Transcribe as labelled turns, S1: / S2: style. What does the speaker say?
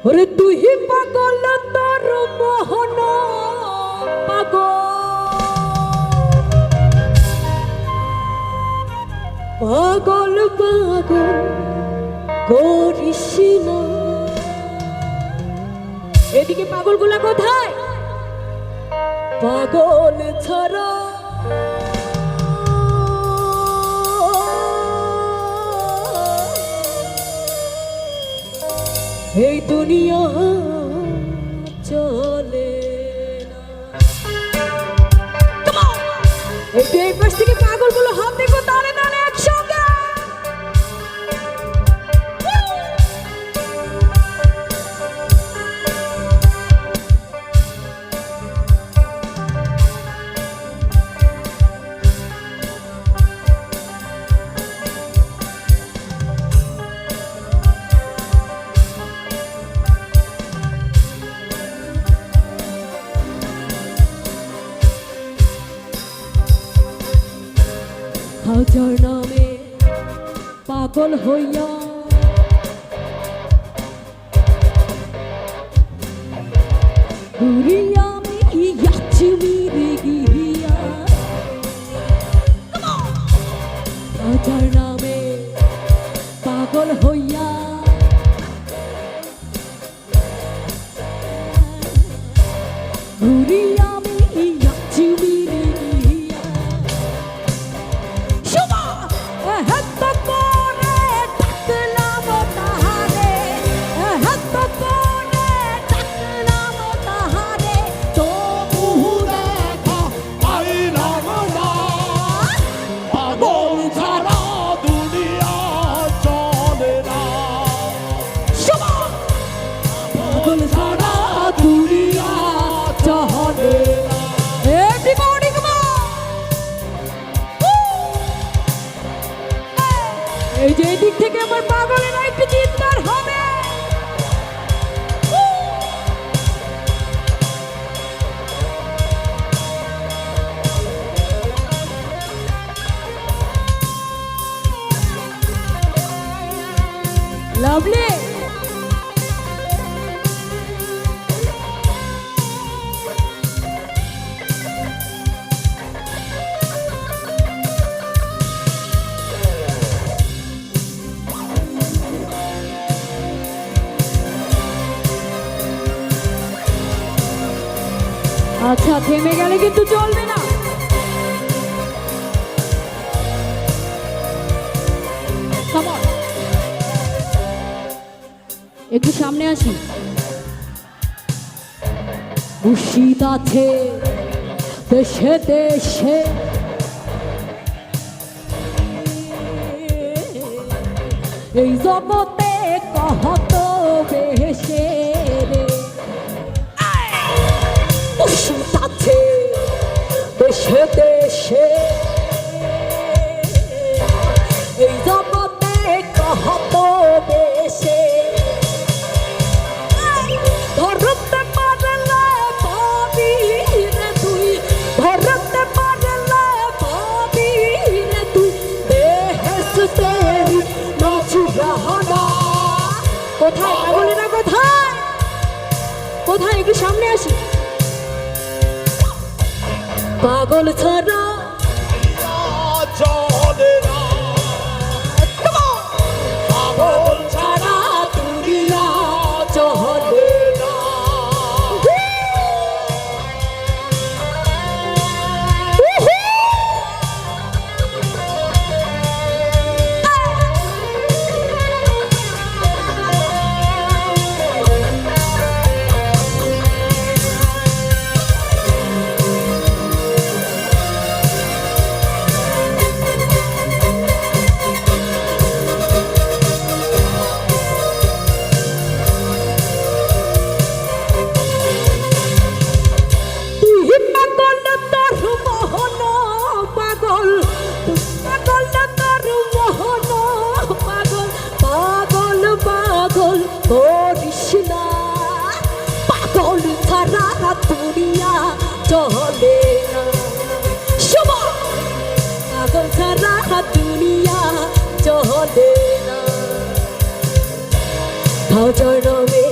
S1: ওরে তুই পাগল তোর মোহন পাগল পাগল পাগল করিস না। এদিকে পাগলগুলা কোথায়? পাগল ছাড়া এই দুনিয়া চলে না। এই পাশ থেকে পাগলগুলো হাত দেখো তালে তালে একসঙ্গে। হাজার নামে পাগল হইয়া ঘুরিয়া আমি যাচ্ছি মেরে গিয়া। হাজার নামে পাগল হইয়া ঘুরিয়া আমি যাচ্ছি মেরে এই যে দিক থেকে আমার পাগলের একটু চিৎকার হবে। লাভলি আচ্ছা, থেমে গেলে কিন্তু চলবে না। একটু সামনে আসি। মুর্শিদ আছে দেশে দেশে, এই জগতে কত বেশে রে। আছে দেশে দেশে, এই জগতে কত বেশে। ধরতে পারলে পাবি রে তুই, ধরতে পারলে পাবি রে তুই বেহেশতে নজরানা। কোথায় পাগলেরা কোথায়? কোথায়? একটু সামনে আসি। পাগল ছাড়া চলে না, পাগল ছাড়া দুনিয়া চলে না। দুনিয়া চলে না, পাগল ছাড়া দুনিয়া চলে না। হাজার নামে